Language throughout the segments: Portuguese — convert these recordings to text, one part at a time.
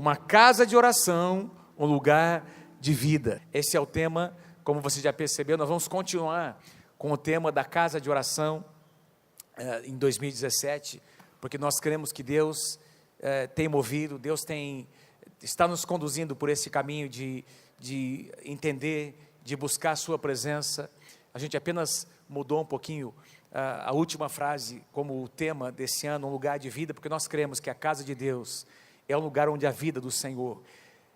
uma casa de oração, um lugar de vida. Esse é o tema, como você já percebeu, nós vamos continuar com o tema da casa de oração em 2017, porque nós cremos que Deus tem movido, Deus está nos conduzindo por esse caminho de entender, de buscar a sua presença. A gente apenas mudou um pouquinho a última frase como o tema desse ano, um lugar de vida, porque nós cremos que a casa de Deus é um lugar onde a vida do Senhor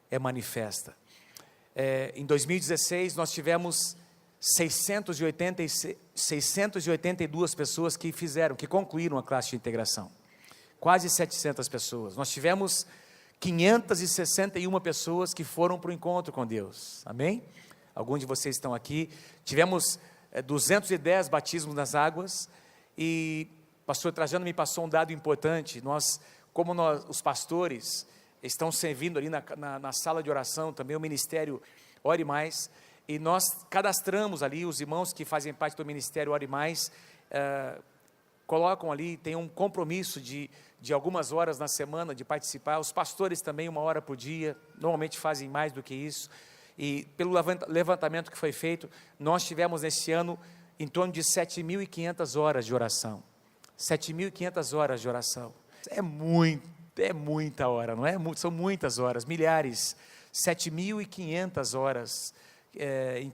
é manifesta. Em 2016 nós tivemos 682 pessoas que concluíram a classe de integração, quase 700 pessoas. Nós tivemos 561 pessoas que foram para o encontro com Deus, amém? Alguns de vocês estão aqui. Tivemos 210 batismos nas águas, e pastor Trajano me passou um dado importante. Como os pastores estão servindo ali na sala de oração, também o ministério Ore Mais, e nós cadastramos ali os irmãos que fazem parte do ministério Ore Mais, colocam ali, tem um compromisso de algumas horas na semana de participar. Os pastores também 1 hora por dia, normalmente fazem mais do que isso. E pelo levantamento que foi feito, nós tivemos nesse ano em torno de 7.500 horas de oração. 7.500 horas de oração. É muita hora, não é? São muitas horas, milhares. 7.500 horas em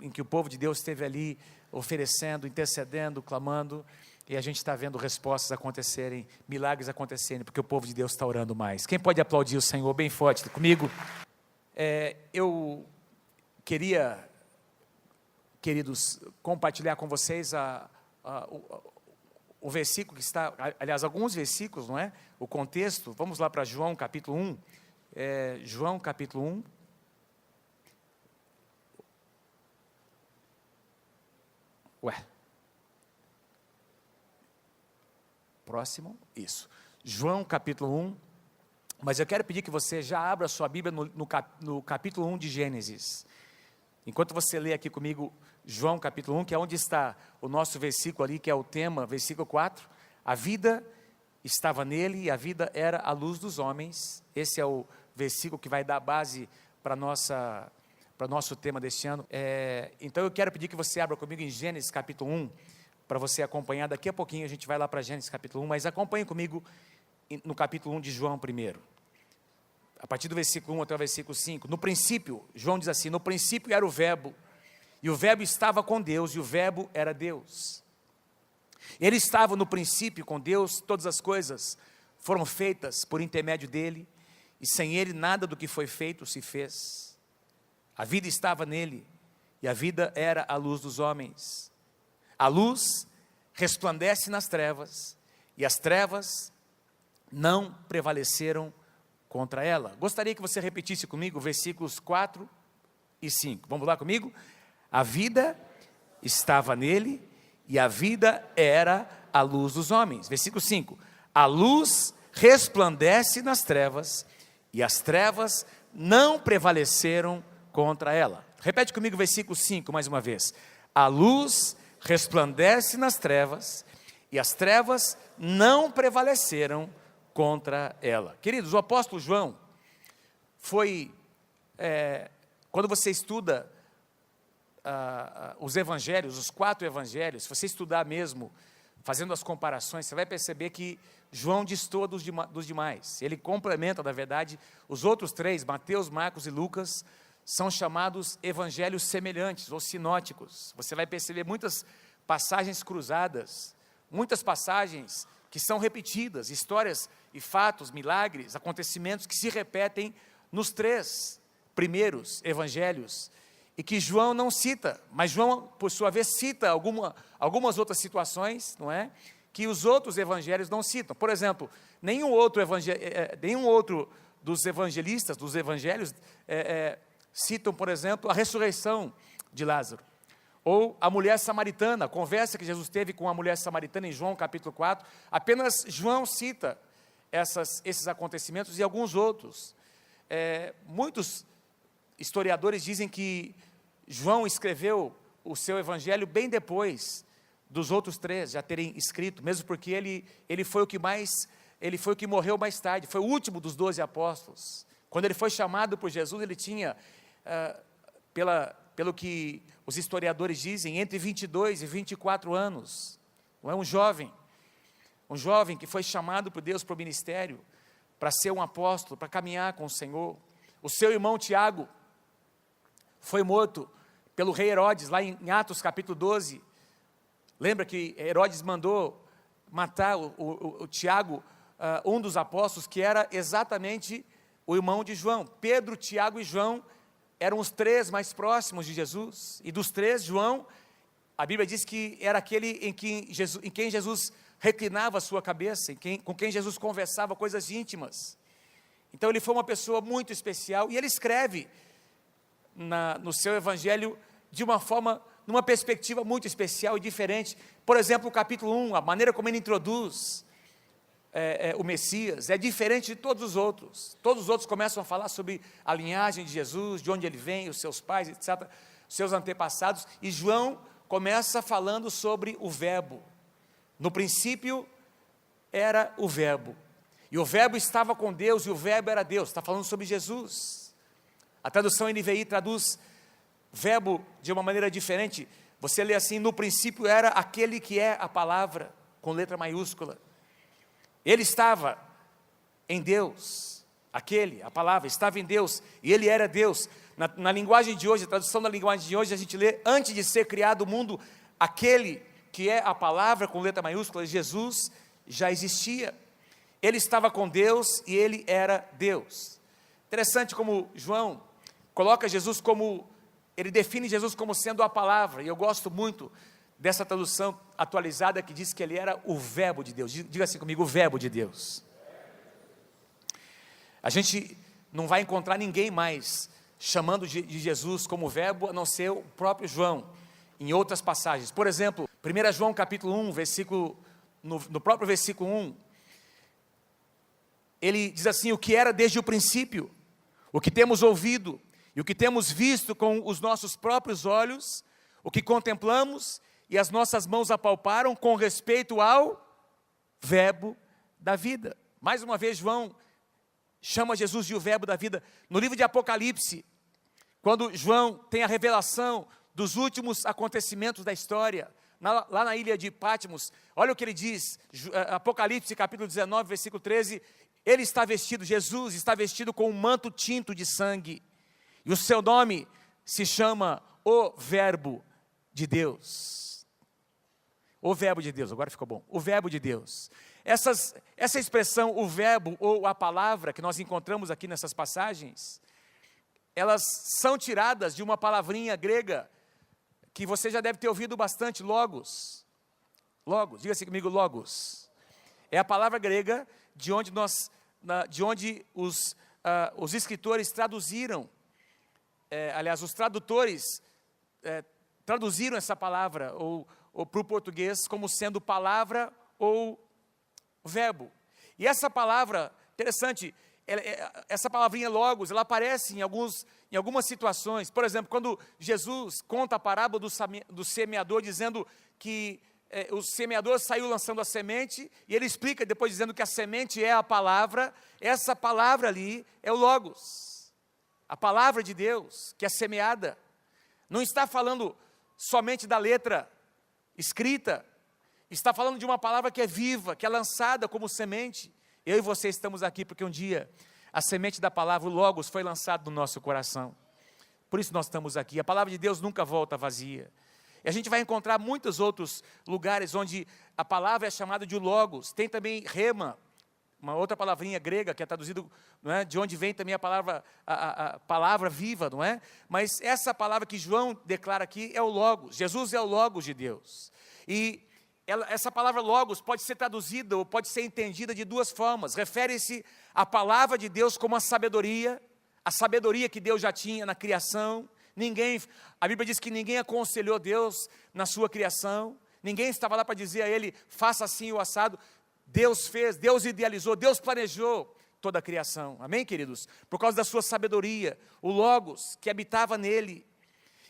que o povo de Deus esteve ali oferecendo, intercedendo, clamando, e a gente está vendo respostas acontecerem, milagres acontecerem, porque o povo de Deus está orando mais. Quem pode aplaudir o Senhor bem forte comigo? Eu queria, queridos, compartilhar com vocês o versículo que está, aliás, alguns versículos, não é? O contexto. Vamos lá para João capítulo 1. João capítulo 1. Próximo, isso. João capítulo 1. Mas eu quero pedir que você já abra a sua Bíblia no capítulo 1 de Gênesis. Enquanto você lê aqui comigo João capítulo 1, que é onde está o nosso versículo ali, que é o tema, versículo 4. A vida estava nele e a vida era a luz dos homens. Esse é o versículo que vai dar base para o nosso tema deste ano. Então eu quero pedir que você abra comigo em Gênesis capítulo 1, para você acompanhar. Daqui a pouquinho a gente vai lá para Gênesis capítulo 1, mas acompanhe comigo no capítulo 1 de João primeiro, a partir do versículo 1 até o versículo 5. No princípio, João diz assim: no princípio era o verbo, e o verbo estava com Deus, e o verbo era Deus. Ele estava no princípio com Deus. Todas as coisas foram feitas por intermédio dele, e sem ele nada do que foi feito se fez. A vida estava nele, e a vida era a luz dos homens. A luz resplandece nas trevas, e as trevas não prevaleceram contra ela. Gostaria que você repetisse comigo versículos 4 e 5. Vamos lá comigo? A vida estava nele, e a vida era a luz dos homens. Versículo 5. A luz resplandece nas trevas, e as trevas não prevaleceram contra ela. Repete comigo o versículo 5 mais uma vez. A luz resplandece nas trevas, e as trevas não prevaleceram contra ela. Queridos, o apóstolo João foi, quando você estuda os evangelhos, os 4 evangelhos, se você estudar mesmo, fazendo as comparações, você vai perceber que João destoa dos demais. Ele complementa, na verdade, os outros 3, Mateus, Marcos e Lucas, são chamados evangelhos semelhantes ou sinóticos. Você vai perceber muitas passagens cruzadas, muitas passagens que são repetidas, histórias e fatos, milagres, acontecimentos que se repetem nos 3 primeiros evangelhos, e que João não cita, mas João, por sua vez, cita algumas outras situações, não é? Que os outros evangelhos não citam. Por exemplo, nenhum outro dos evangelistas, dos evangelhos, citam, por exemplo, a ressurreição de Lázaro, ou a mulher samaritana, a conversa que Jesus teve com a mulher samaritana em João capítulo 4, apenas João cita esses acontecimentos e alguns outros. Muitos historiadores dizem que João escreveu o seu evangelho bem depois dos outros 3 já terem escrito, mesmo porque ele foi o que mais ele foi o que morreu mais tarde, foi o último dos 12 apóstolos. Quando ele foi chamado por Jesus, ele tinha, pelo que os historiadores dizem, entre 22 e 24 anos. Não é um jovem que foi chamado por Deus para o ministério, para ser um apóstolo, para caminhar com o Senhor. O seu irmão Tiago foi morto pelo rei Herodes, lá em Atos capítulo 12. Lembra que Herodes mandou matar o Tiago, um dos apóstolos, que era exatamente o irmão de João. Pedro, Tiago e João eram os três mais próximos de Jesus. E dos três, João, a Bíblia diz que era aquele em quem Jesus reclinava a sua cabeça, com quem Jesus conversava coisas íntimas. Então ele foi uma pessoa muito especial, e ele escreve no seu evangelho de uma forma, numa perspectiva muito especial e diferente. Por exemplo, o capítulo 1, a maneira como ele introduz o Messias, é diferente de todos os outros. Todos os outros começam a falar sobre a linhagem de Jesus, de onde ele vem, os seus pais, etc., os seus antepassados, e João começa falando sobre o Verbo. No princípio era o Verbo, e o Verbo estava com Deus, e o Verbo era Deus. Está falando sobre Jesus. A tradução NVI traduz verbo de uma maneira diferente. Você lê assim: no princípio era aquele que é a palavra, com letra maiúscula. Ele estava em Deus, a palavra estava em Deus, e ele era Deus. Na linguagem de hoje, a tradução da linguagem de hoje, a gente lê: antes de ser criado o mundo, aquele que é a palavra, com letra maiúscula, Jesus, já existia. Ele estava com Deus e ele era Deus. Interessante como João coloca Jesus como, ele define Jesus como sendo a palavra, e eu gosto muito dessa tradução atualizada que diz que ele era o Verbo de Deus. Diga assim comigo: o Verbo de Deus. A gente não vai encontrar ninguém mais chamando de Jesus como Verbo, a não ser o próprio João, em outras passagens. Por exemplo, 1 João capítulo 1, no próprio versículo 1, ele diz assim: o que era desde o princípio, o que temos ouvido, e o que temos visto com os nossos próprios olhos, o que contemplamos e as nossas mãos apalparam com respeito ao Verbo da vida. Mais uma vez João chama Jesus de o Verbo da vida. No livro de Apocalipse, quando João tem a revelação dos últimos acontecimentos da história, lá na ilha de Patmos, olha o que ele diz, Apocalipse capítulo 19, versículo 13, ele está vestido, Jesus está vestido com um manto tinto de sangue, e o seu nome se chama o Verbo de Deus. O Verbo de Deus, agora ficou bom, o Verbo de Deus. Essa expressão, o verbo ou a palavra, que nós encontramos aqui nessas passagens, elas são tiradas de uma palavrinha grega, que você já deve ter ouvido bastante, logos. Logos, diga assim comigo: logos. É a palavra grega de onde os escritores traduziram, aliás, os tradutores traduziram essa palavra, ou para o português, como sendo palavra ou verbo. E essa palavra, interessante, essa palavrinha logos, ela aparece em algumas situações. Por exemplo, quando Jesus conta a parábola do semeador, dizendo que o semeador saiu lançando a semente, e ele explica depois dizendo que a semente é a palavra. Essa palavra ali é o logos, a palavra de Deus que é semeada. Não está falando somente da letra escrita, está falando de uma palavra que é viva, que é lançada como semente. Eu e você estamos aqui porque um dia a semente da palavra, o logos, foi lançado no nosso coração. Por isso nós estamos aqui. A palavra de Deus nunca volta vazia. E a gente vai encontrar muitos outros lugares onde a palavra é chamada de logos. Tem também rema, uma outra palavrinha grega que é traduzido, não é? De onde vem também a palavra viva, não é? Mas essa palavra que João declara aqui é o logos. Jesus é o logos de Deus. E essa palavra logos pode ser traduzida ou pode ser entendida de duas formas. Refere-se à palavra de Deus como a sabedoria que Deus já tinha na criação. A Bíblia diz que ninguém aconselhou Deus na sua criação, ninguém estava lá para dizer a ele: faça assim o assado. Deus fez, Deus idealizou, Deus planejou toda a criação, amém, queridos? Por causa da sua sabedoria, o logos que habitava nele.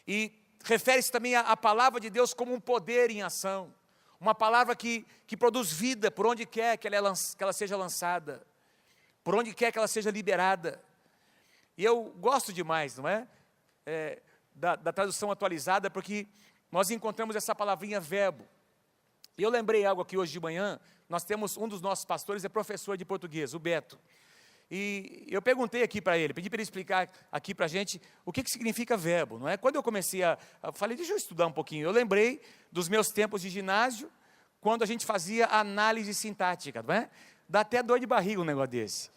E refere-se também à palavra de Deus como um poder em ação, uma palavra que produz vida por onde quer que ela seja lançada, por onde quer que ela seja liberada. E eu gosto demais, não é? Da tradução atualizada, porque nós encontramos essa palavrinha verbo. E eu lembrei algo aqui hoje de manhã. Nós temos, um dos nossos pastores é professor de português, o Beto. E eu perguntei aqui para ele, pedi para ele explicar aqui para a gente o que significa verbo, não é? Quando eu comecei falei, deixa eu estudar um pouquinho. Eu lembrei dos meus tempos de ginásio, quando a gente fazia análise sintática, não é? Dá até dor de barriga um negócio desse.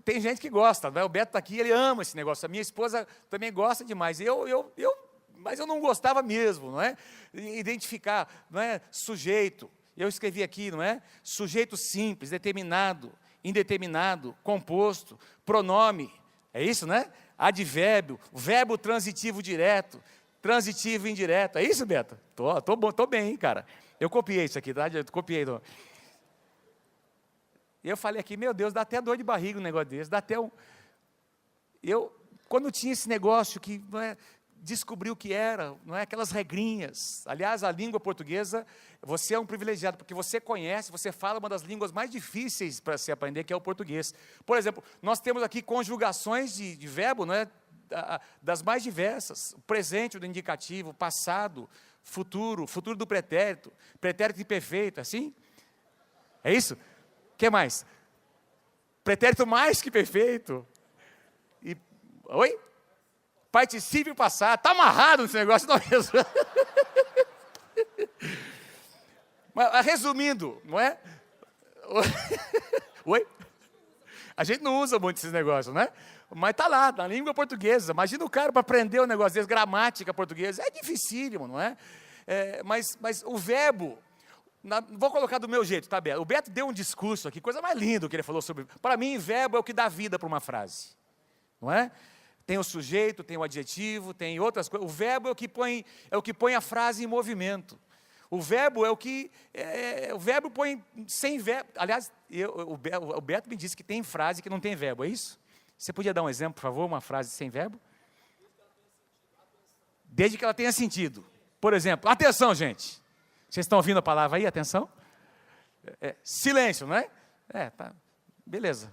Tem gente que gosta, não é? O Beto está aqui, ele ama esse negócio. A minha esposa também gosta demais. Mas eu não gostava mesmo, não é? Identificar, não é? Sujeito. Eu escrevi aqui, não é? Sujeito simples, determinado, indeterminado, composto, pronome. É isso, né? Advérbio, verbo transitivo direto, transitivo indireto. É isso, Beto? Tô bem, hein, cara. Eu copiei isso aqui, tá? Eu copiei. E eu falei aqui, meu Deus, dá até dor de barriga um negócio desse, dá até um... Quando tinha esse negócio que, não é, descobri o que era, não é, aquelas regrinhas. Aliás, a língua portuguesa, você é um privilegiado, porque você conhece, você fala uma das línguas mais difíceis para se aprender, que é o português. Por exemplo, nós temos aqui conjugações de verbo, não é, das mais diversas. O presente, o indicativo, o passado, futuro do pretérito, pretérito imperfeito, assim? É isso? O que mais? Pretérito mais que perfeito. Oi? Particípio passado. Está amarrado nesse negócio, não mesmo? Mas, resumindo, não é? Oi? A gente não usa muito esses negócios, né? Mas está lá, na língua portuguesa. Imagina o cara para aprender um negócio desse, gramática portuguesa. É dificílimo, não é? Mas o verbo... vou colocar do meu jeito, tá, Beto? O Beto deu um discurso aqui, coisa mais linda que ele falou sobre... Para mim, verbo é o que dá vida para uma frase, não é? Tem o sujeito, tem o adjetivo, tem outras coisas. O verbo é o que põe a frase em movimento. O verbo é o que... o verbo põe sem verbo... Aliás, o Beto me disse que tem frase que não tem verbo, é isso? Você podia dar um exemplo, por favor, uma frase sem verbo? Desde que ela tenha sentido. Por exemplo, atenção, gente. Vocês estão ouvindo a palavra aí? Atenção. Silêncio, não é? Tá. Beleza.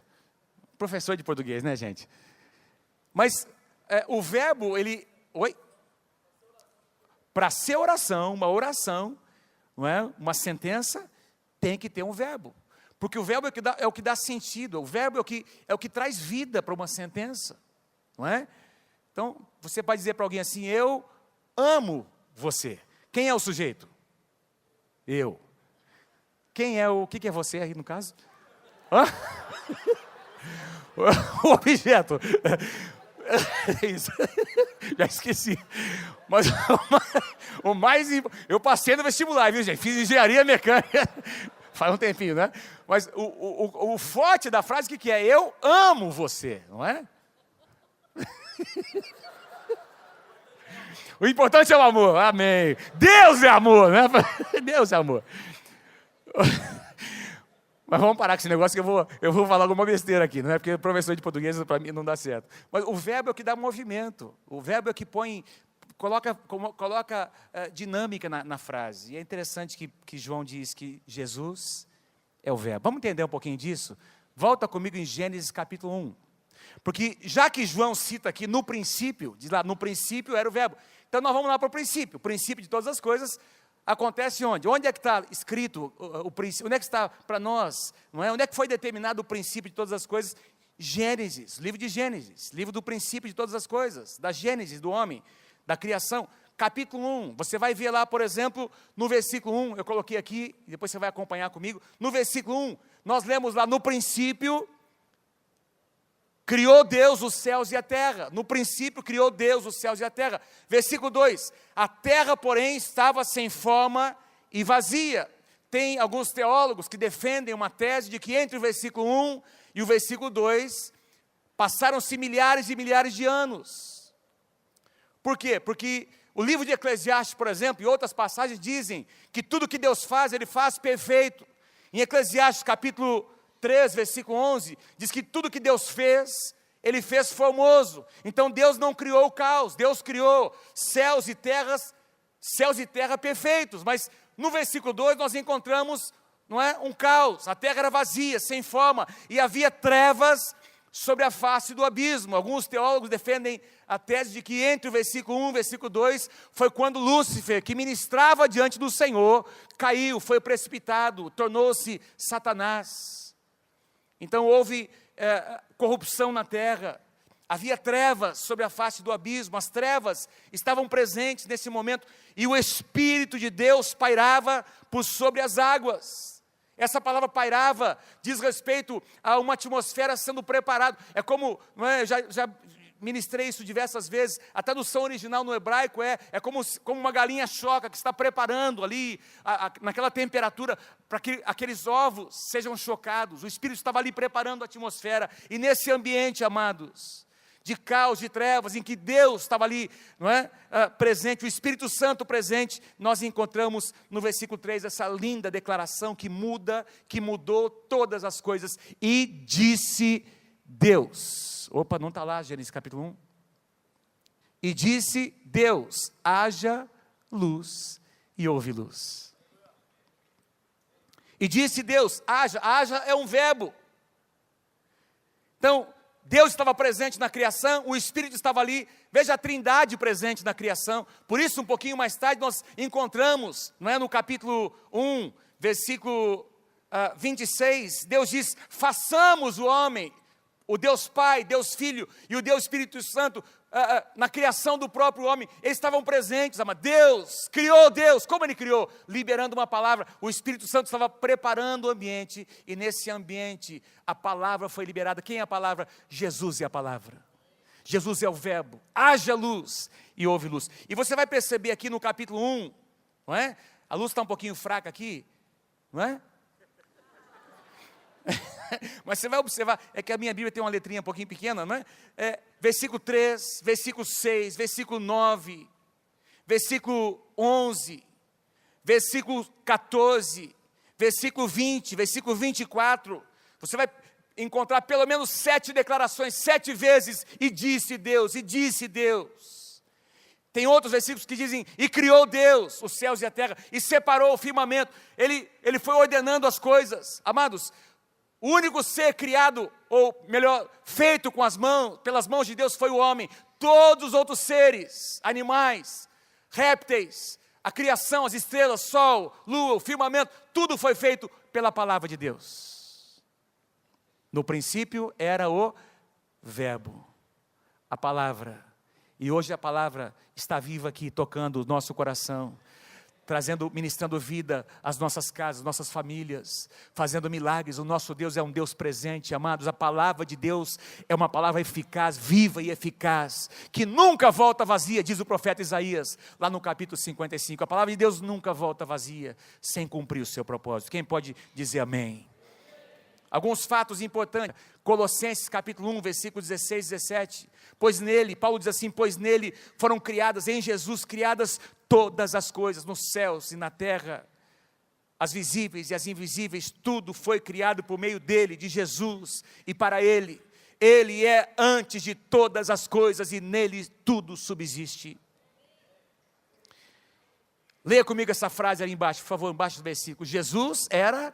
Professor de português, né, gente? Mas o verbo, ele... Oi? Para ser oração, uma oração, não é? Uma sentença, tem que ter um verbo. Porque o verbo é o que dá sentido. O verbo é o que traz vida para uma sentença. Não é? Então, você pode dizer para alguém assim, eu amo você. Quem é o sujeito? Eu. Quem é o que é você aí no caso? Hã? O objeto. Isso. Já esqueci. Mas o mais... Eu passei no vestibular, viu, gente? Fiz engenharia mecânica. Faz um tempinho, né? Mas o forte da frase, o que é? Eu amo você, não é? O importante é o amor, amém. Deus é amor, né? Deus é amor. Mas vamos parar com esse negócio que eu vou falar alguma besteira aqui, não é? Porque professor de português para mim não dá certo. Mas o verbo é o que dá movimento, o verbo é o que coloca dinâmica na frase. E é interessante que João diz que Jesus é o verbo. Vamos entender um pouquinho disso? Volta comigo em Gênesis capítulo 1. Porque já que João cita aqui no princípio, diz lá, no princípio era o verbo. Então nós vamos lá para o princípio. O princípio de todas as coisas acontece onde? Onde é que está escrito o princípio? Onde é que está para nós? Não é? Onde é que foi determinado o princípio de todas as coisas? Gênesis, livro de Gênesis, livro do princípio de todas as coisas, da Gênesis, do homem, da criação. Capítulo 1, você vai ver lá, por exemplo, no versículo 1, eu coloquei aqui, e depois você vai acompanhar comigo. No versículo 1, nós lemos lá, no princípio, criou Deus os céus e a terra. No princípio, criou Deus os céus e a terra. Versículo 2, a terra, porém, estava sem forma e vazia. Tem alguns teólogos que defendem uma tese de que entre o versículo 1 e o versículo 2, passaram-se milhares e milhares de anos. Por quê? Porque o livro de Eclesiastes, por exemplo, e outras passagens dizem que tudo que Deus faz, Ele faz perfeito. Em Eclesiastes capítulo 3, versículo 11, diz que tudo que Deus fez, Ele fez formoso. Então Deus não criou o caos, Deus criou céus e terra perfeitos, mas no versículo 2 nós encontramos, não é, um caos. A terra era vazia, sem forma, e havia trevas sobre a face do abismo. Alguns teólogos defendem a tese de que entre o versículo 1 e o versículo 2 foi quando Lúcifer, que ministrava diante do Senhor, caiu, foi precipitado, tornou-se Satanás. Então houve corrupção na terra, havia trevas sobre a face do abismo, as trevas estavam presentes nesse momento, e o Espírito de Deus pairava por sobre as águas. Essa palavra pairava diz respeito a uma atmosfera sendo preparada. É como, não é, já ministrei isso diversas vezes, a tradução original no hebraico é como uma galinha choca que está preparando ali, naquela temperatura, para que aqueles ovos sejam chocados. O Espírito estava ali preparando a atmosfera, e nesse ambiente, amados, de caos, de trevas, em que Deus estava ali, não é, presente, o Espírito Santo presente, nós encontramos no versículo 3 essa linda declaração que mudou todas as coisas. E disse Deus, opa, não está lá, Gênesis capítulo 1, e disse Deus, haja luz, e houve luz. E disse Deus, haja é um verbo. Então, Deus estava presente na criação, o Espírito estava ali, veja a trindade presente na criação. Por isso, um pouquinho mais tarde, nós encontramos, não é, no capítulo 1, versículo 26, Deus diz, façamos o homem, o Deus Pai, Deus Filho e o Deus Espírito Santo, na criação do próprio homem, eles estavam presentes, ama. Deus, criou Deus, como Ele criou? Liberando uma palavra, o Espírito Santo estava preparando o ambiente, e nesse ambiente, a palavra foi liberada. Quem é a palavra? Jesus é a palavra, Jesus é o verbo, haja luz, e houve luz. E você vai perceber aqui no capítulo 1, não é? A luz está um pouquinho fraca aqui, não é? Mas você vai observar, é que a minha Bíblia tem uma letrinha um pouquinho pequena, não é? Versículo 3, versículo 6, versículo 9, versículo 11, versículo 14, versículo 20, versículo 24, você vai encontrar pelo menos 7 declarações, 7 vezes, e disse Deus, e disse Deus. Tem outros versículos que dizem, e criou Deus os céus e a terra, e separou o firmamento, Ele foi ordenando as coisas. Amados, o único ser criado, ou melhor, feito com as mãos, pelas mãos de Deus foi o homem. Todos os outros seres, animais, répteis, a criação, as estrelas, sol, lua, o firmamento, tudo foi feito pela palavra de Deus. No princípio era o verbo, a palavra, e hoje a palavra está viva aqui, tocando o nosso coração, ministrando vida às nossas casas, nossas famílias, fazendo milagres. O nosso Deus é um Deus presente, amados. A palavra de Deus é uma palavra eficaz, viva e eficaz, que nunca volta vazia, diz o profeta Isaías, lá no capítulo 55. A palavra de Deus nunca volta vazia, sem cumprir o seu propósito. Quem pode dizer amém? Alguns fatos importantes, Colossenses capítulo 1, versículo 16 e 17, pois nele, Paulo diz assim, pois nele foram criadas, em Jesus, criadas todas as coisas, nos céus e na terra, as visíveis e as invisíveis, tudo foi criado por meio dele, de Jesus, e para ele. Ele é antes de todas as coisas, e nele tudo subsiste. Leia comigo essa frase ali embaixo, por favor, embaixo do versículo. Jesus era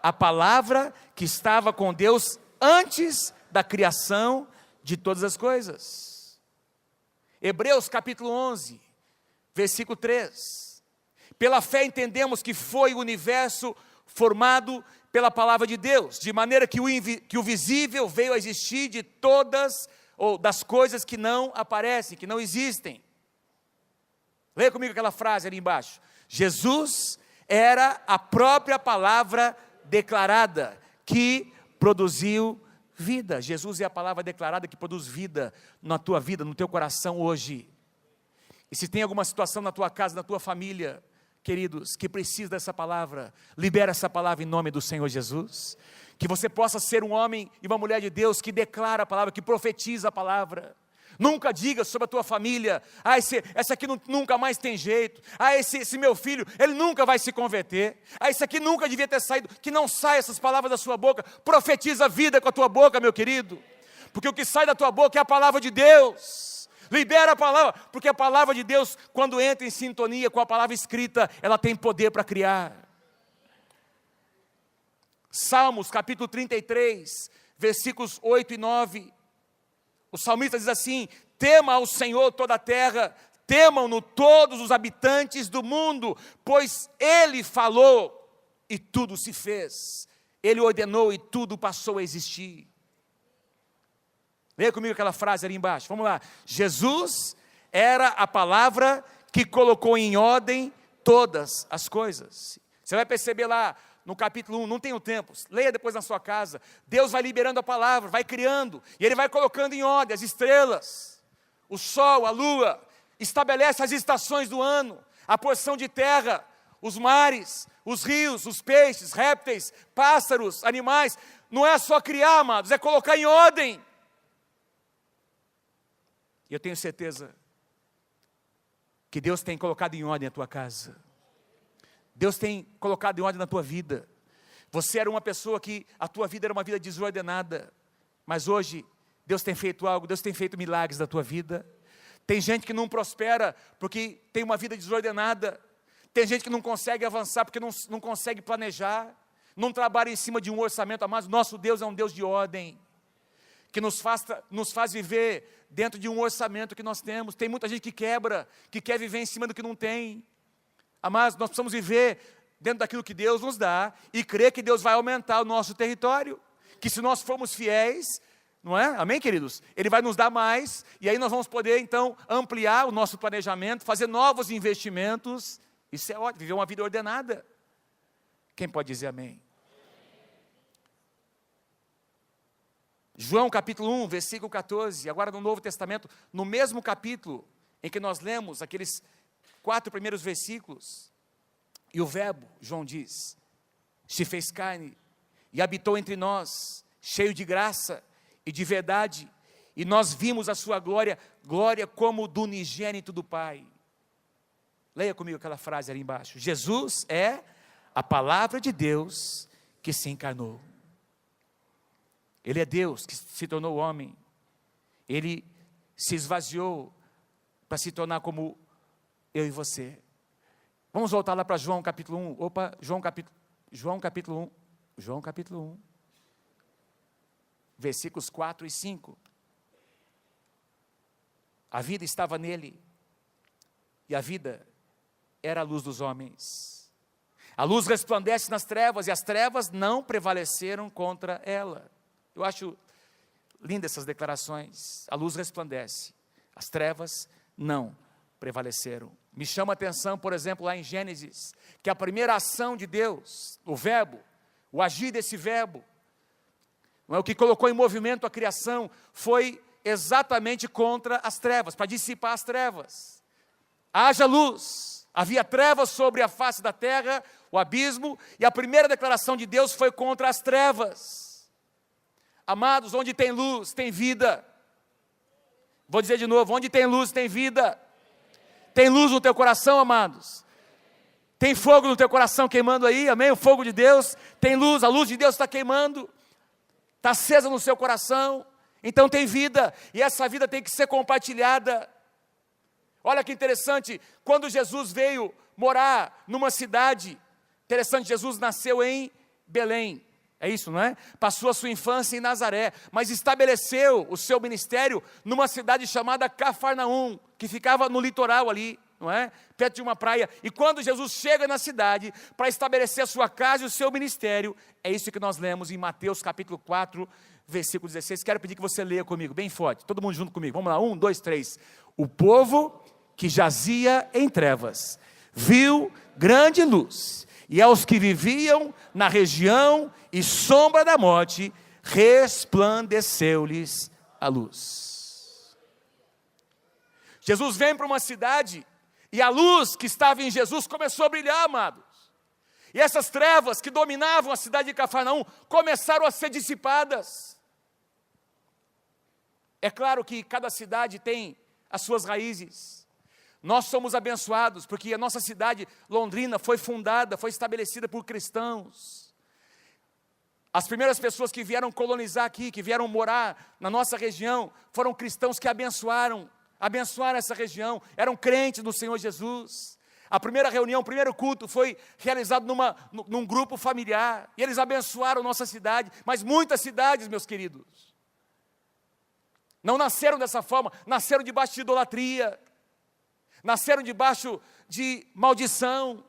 a palavra que estava com Deus antes da criação de todas as coisas. Hebreus capítulo 11, versículo 3. Pela fé entendemos que foi o universo formado pela palavra de Deus, de maneira que o visível veio a existir de todas, ou das coisas que não aparecem, que não existem. Leia comigo aquela frase ali embaixo. Jesus era a própria palavra declarada que produziu vida. Jesus é a palavra declarada que produz vida na tua vida, no teu coração hoje. E se tem alguma situação na tua casa, na tua família, queridos, que precisa dessa palavra, libera essa palavra em nome do Senhor Jesus. Que você possa ser um homem e uma mulher de Deus que declara a palavra, que profetiza a palavra. Nunca diga sobre a tua família, essa aqui nunca mais tem jeito, esse meu filho, ele nunca vai se converter, esse aqui nunca devia ter saído. Que não saia essas palavras da sua boca. Profetiza a vida com a tua boca, meu querido, porque o que sai da tua boca é a palavra de Deus. Libera a palavra, porque a palavra de Deus, quando entra em sintonia com a palavra escrita, ela tem poder para criar. Salmos capítulo 33, versículos 8 e 9. O salmista diz assim: tema ao Senhor toda a terra, temam-no todos os habitantes do mundo, pois Ele falou e tudo se fez. Ele ordenou e tudo passou a existir. Leia comigo aquela frase ali embaixo, vamos lá. Jesus era a palavra que colocou em ordem todas as coisas. Você vai perceber lá no capítulo 1, não tenho tempo, leia depois na sua casa. Deus vai liberando a palavra, vai criando, e Ele vai colocando em ordem as estrelas, o sol, a lua, estabelece as estações do ano, a porção de terra, os mares, os rios, os peixes, répteis, pássaros, animais. Não é só criar, amados, é colocar em ordem. E eu tenho certeza que Deus tem colocado em ordem a tua casa. Deus tem colocado em ordem na tua vida. Você era uma pessoa que a tua vida era uma vida desordenada, mas hoje Deus tem feito algo, Deus tem feito milagres na tua vida. Tem gente que não prospera porque tem uma vida desordenada. Tem gente que não consegue avançar porque não consegue planejar, não trabalha em cima de um orçamento. Mas nosso Deus é um Deus de ordem, que nos faz viver dentro de um orçamento que nós temos. Tem muita gente que quebra, que quer viver em cima do que não tem. Mas nós precisamos viver dentro daquilo que Deus nos dá e crer que Deus vai aumentar o nosso território, que se nós formos fiéis, não é? Amém, queridos? Ele vai nos dar mais, e aí nós vamos poder então ampliar o nosso planejamento, fazer novos investimentos. Isso é ótimo, viver uma vida ordenada. Quem pode dizer amém? João capítulo 1, versículo 14, agora no Novo Testamento, no mesmo capítulo em que nós lemos aqueles 4 primeiros versículos, e o verbo, João diz, se fez carne e habitou entre nós, cheio de graça e de verdade, e nós vimos a sua glória, glória como do unigênito do Pai. Leia comigo aquela frase ali embaixo. Jesus é a palavra de Deus que se encarnou. Ele é Deus que se tornou homem. Ele se esvaziou para se tornar como eu e você. Vamos voltar lá para João capítulo 1. João capítulo 1. Versículos 4 e 5. A vida estava nele, e a vida era a luz dos homens. A luz resplandece nas trevas, e as trevas não prevaleceram contra ela. Eu acho lindas essas declarações. A luz resplandece, as trevas não prevaleceram. Me chama a atenção, por exemplo, lá em Gênesis, que a primeira ação de Deus, o verbo, o agir desse verbo, não é, o que colocou em movimento a criação, foi exatamente contra as trevas, para dissipar as trevas. Haja luz. Havia trevas sobre a face da terra, o abismo, e a primeira declaração de Deus foi contra as trevas. Amados, onde tem luz, tem vida. Vou dizer de novo, onde tem luz, tem vida. Tem luz no teu coração, amados? Tem fogo no teu coração queimando aí, amém? O fogo de Deus, tem luz, a luz de Deus está queimando, está acesa no seu coração, então tem vida, e essa vida tem que ser compartilhada. Olha que interessante, quando Jesus veio morar numa cidade, interessante, Jesus nasceu em Belém, é isso, não é? Passou a sua infância em Nazaré, mas estabeleceu o seu ministério numa cidade chamada Cafarnaum, que ficava no litoral ali, não é? Perto de uma praia. E quando Jesus chega na cidade para estabelecer a sua casa e o seu ministério, é isso que nós lemos em Mateus capítulo 4, versículo 16. Quero pedir que você leia comigo, bem forte, todo mundo junto comigo. Vamos lá, 1, 2, 3. O povo que jazia em trevas viu grande luz, e aos que viviam na região e sombra da morte, resplandeceu-lhes a luz. Jesus vem para uma cidade, e a luz que estava em Jesus começou a brilhar, amados. E essas trevas que dominavam a cidade de Cafarnaum começaram a ser dissipadas. É claro que cada cidade tem as suas raízes. Nós somos abençoados, porque a nossa cidade, Londrina, foi fundada, foi estabelecida por cristãos. As primeiras pessoas que vieram colonizar aqui, que vieram morar na nossa região, foram cristãos que abençoaram abençoaram essa região, eram crentes no Senhor Jesus. A primeira reunião, o primeiro culto foi realizado num grupo familiar, e eles abençoaram nossa cidade, mas muitas cidades, meus queridos, não nasceram dessa forma, nasceram debaixo de idolatria, nasceram debaixo de maldição,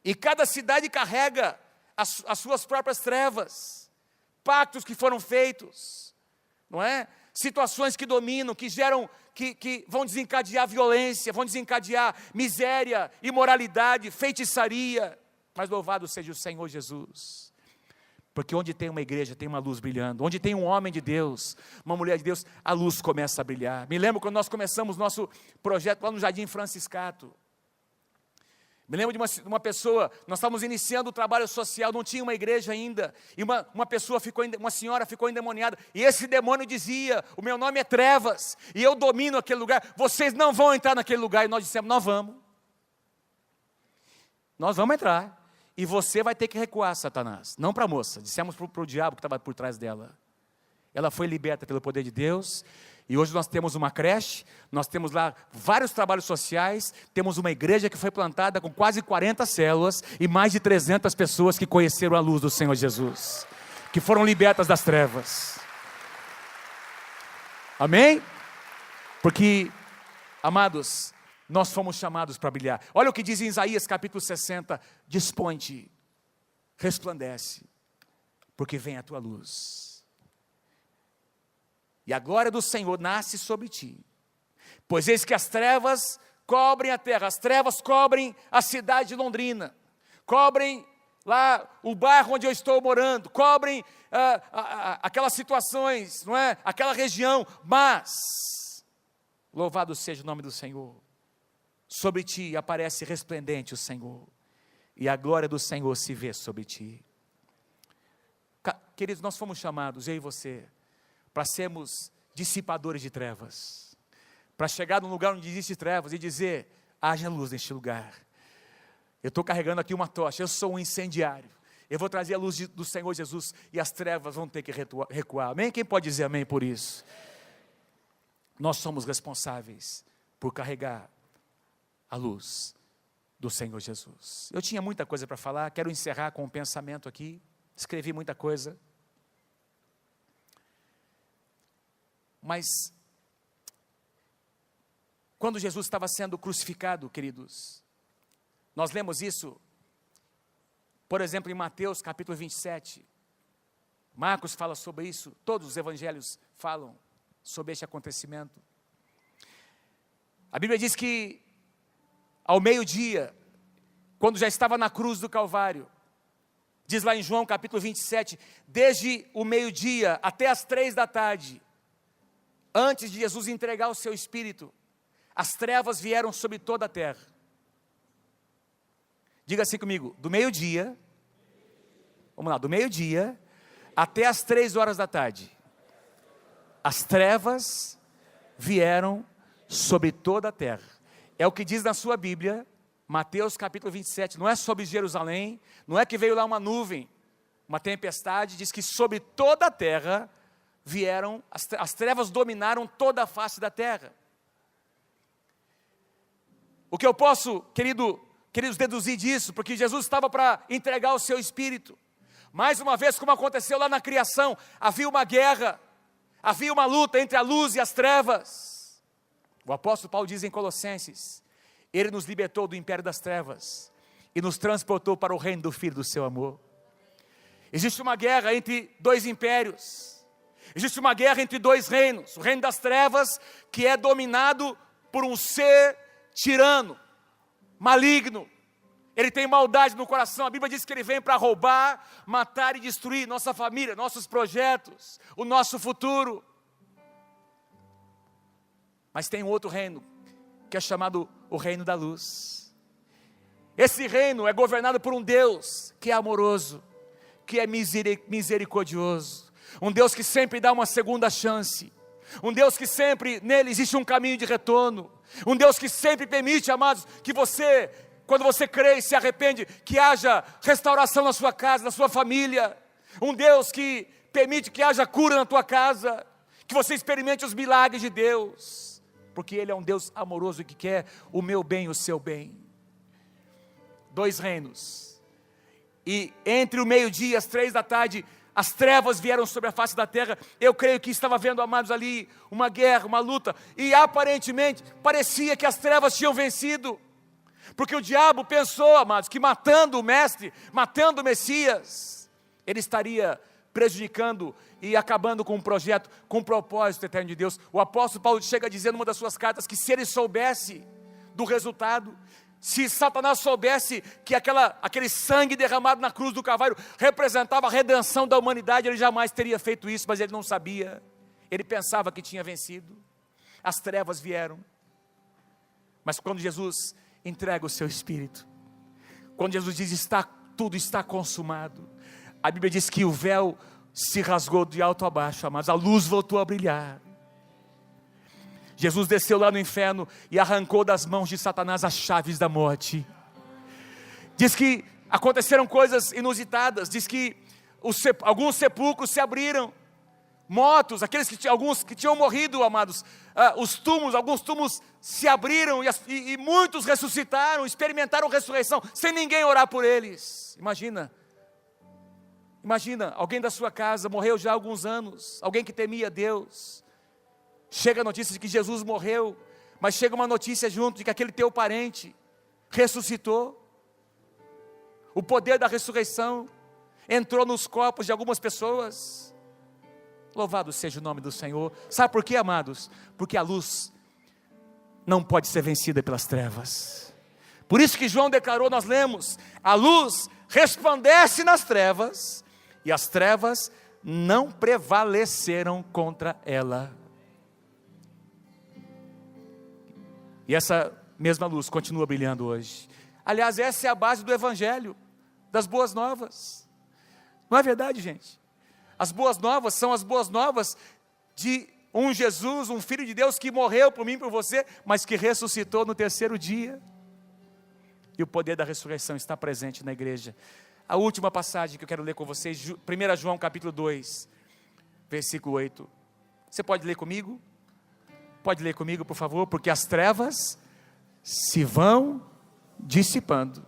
e cada cidade carrega as suas próprias trevas, pactos que foram feitos, não é? Situações que dominam, que geram, que vão desencadear violência, vão desencadear miséria, imoralidade, feitiçaria. Mas louvado seja o Senhor Jesus, porque onde tem uma igreja, tem uma luz brilhando. Onde tem um homem de Deus, uma mulher de Deus, a luz começa a brilhar. Me lembro quando nós começamos nosso projeto lá no Jardim Franciscato. Me lembro de uma pessoa, nós estávamos iniciando o trabalho social, não tinha uma igreja ainda, e uma senhora ficou endemoniada, e esse demônio dizia: o meu nome é Trevas, e eu domino aquele lugar, vocês não vão entrar naquele lugar. E nós dissemos: nós vamos entrar, e você vai ter que recuar, Satanás, não para a moça, dissemos para o diabo que estava por trás dela. Ela foi liberta pelo poder de Deus, e hoje nós temos uma creche, nós temos lá vários trabalhos sociais, temos uma igreja que foi plantada com quase 40 células, e mais de 300 pessoas que conheceram a luz do Senhor Jesus, que foram libertas das trevas. Amém? Porque, amados, nós fomos chamados para brilhar. Olha o que diz em Isaías capítulo 60, dispõe-te, resplandece, porque vem a tua luz. E a glória do Senhor nasce sobre ti, pois eis que as trevas cobrem a terra, as trevas cobrem a cidade de Londrina, cobrem lá o bairro onde eu estou morando, cobrem aquelas situações, não é? Aquela região, mas, louvado seja o nome do Senhor, sobre ti aparece resplendente o Senhor, e a glória do Senhor se vê sobre ti. Queridos, nós fomos chamados, eu e você, para sermos dissipadores de trevas, para chegar num lugar onde existe trevas e dizer: haja luz neste lugar. Eu estou carregando aqui uma tocha, eu sou um incendiário, eu vou trazer a luz do Senhor Jesus, e as trevas vão ter que recuar. Amém? Quem pode dizer amém por isso? Nós somos responsáveis por carregar a luz do Senhor Jesus. Eu tinha muita coisa para falar, quero encerrar com um pensamento aqui, escrevi muita coisa, mas quando Jesus estava sendo crucificado, queridos, nós lemos isso, por exemplo, em Mateus capítulo 27, Marcos fala sobre isso, todos os evangelhos falam sobre este acontecimento. A Bíblia diz que ao meio-dia, quando já estava na cruz do Calvário, diz lá em João capítulo 27, desde o meio-dia até as 3 da tarde, antes de Jesus entregar o seu Espírito, as trevas vieram sobre toda a terra. Diga assim comigo: do meio-dia, vamos lá, do meio-dia até as 3 horas da tarde, as trevas vieram sobre toda a terra. É o que diz na sua Bíblia, Mateus capítulo 27, não é sobre Jerusalém, não é que veio lá uma nuvem, uma tempestade, diz que sobre toda a terra vieram, as trevas dominaram toda a face da terra. O que eu posso, queridos, deduzir disso, porque Jesus estava para entregar o seu Espírito, mais uma vez, como aconteceu lá na criação, havia uma guerra, havia uma luta entre a luz e as trevas. O apóstolo Paulo diz em Colossenses: ele nos libertou do império das trevas e nos transportou para o reino do Filho do seu amor. Existe uma guerra entre 2 impérios, existe uma guerra entre 2 reinos, o reino das trevas, que é dominado por um ser tirano, maligno, ele tem maldade no coração. A Bíblia diz que ele vem para roubar, matar e destruir nossa família, nossos projetos, o nosso futuro. Mas tem um outro reino, que é chamado o reino da luz. Esse reino é governado por um Deus que é amoroso, que é misericordioso, um Deus que sempre dá uma segunda chance, um Deus que sempre, nele existe um caminho de retorno, um Deus que sempre permite, amados, que você, quando você crê e se arrepende, que haja restauração na sua casa, na sua família, um Deus que permite que haja cura na tua casa, que você experimente os milagres de Deus. porque Ele é um Deus amoroso que quer o meu bem e o seu bem. 2 reinos, e entre o meio-dia e as 3 da tarde, as trevas vieram sobre a face da terra. Eu creio que estava vendo, amados, ali uma guerra, uma luta, e aparentemente parecia que as trevas tinham vencido, porque o diabo pensou, amados, que matando o mestre, matando o Messias, ele estaria prejudicando e acabando com um projeto, com um propósito eterno de Deus. O apóstolo Paulo chega a dizer numa das suas cartas, que se ele soubesse do resultado, se Satanás soubesse que aquele sangue derramado na cruz do Calvário representava a redenção da humanidade, ele jamais teria feito isso, mas ele não sabia. Ele pensava que tinha vencido. As trevas vieram, mas quando Jesus entrega o seu Espírito, quando Jesus diz, tudo está consumado, a Bíblia diz que o véu se rasgou de alto a baixo, mas a luz voltou a brilhar. Jesus desceu lá no inferno e arrancou das mãos de Satanás as chaves da morte. Diz que aconteceram coisas inusitadas. Diz que alguns sepulcros se abriram, mortos, alguns que tinham morrido, amados, alguns túmulos se abriram e muitos ressuscitaram, experimentaram ressurreição, sem ninguém orar por eles. Imagina, alguém da sua casa morreu já há alguns anos, alguém que temia Deus. Chega a notícia de que Jesus morreu, mas chega uma notícia junto de que aquele teu parente ressuscitou. O poder da ressurreição entrou nos corpos de algumas pessoas. Louvado seja o nome do Senhor. Sabe por quê, amados? Porque a luz não pode ser vencida pelas trevas. Por isso que João declarou, nós lemos, a luz resplandece nas trevas, e as trevas não prevaleceram contra ela. E essa mesma luz continua brilhando hoje. Aliás, essa é a base do Evangelho, das boas novas. Não é verdade, gente? As boas novas são as boas novas de um Jesus, um Filho de Deus que morreu por mim e por você, mas que ressuscitou no 3º dia. E o poder da ressurreição está presente na igreja. A última passagem que eu quero ler com vocês, 1 João capítulo 2, versículo 8. Você pode ler comigo? Pode ler comigo, por favor? Porque as trevas se vão dissipando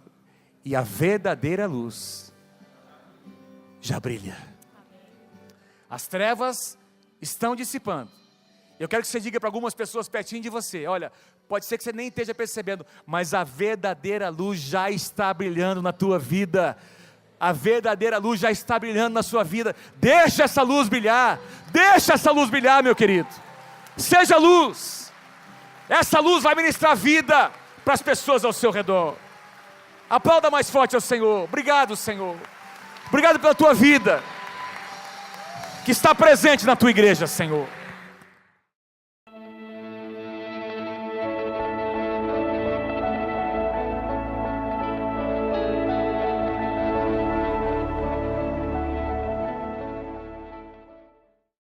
e a verdadeira luz já brilha. As trevas estão dissipando. Eu quero que você diga para algumas pessoas pertinho de você, olha, pode ser que você nem esteja percebendo, mas a verdadeira luz já está brilhando na tua vida. A verdadeira luz já está brilhando na sua vida. Deixa essa luz brilhar. Deixa essa luz brilhar, meu querido. Seja luz. Essa luz vai ministrar vida para as pessoas ao seu redor. Aplauda mais forte ao Senhor. Obrigado, Senhor. Obrigado pela tua vida que está presente na tua igreja, Senhor.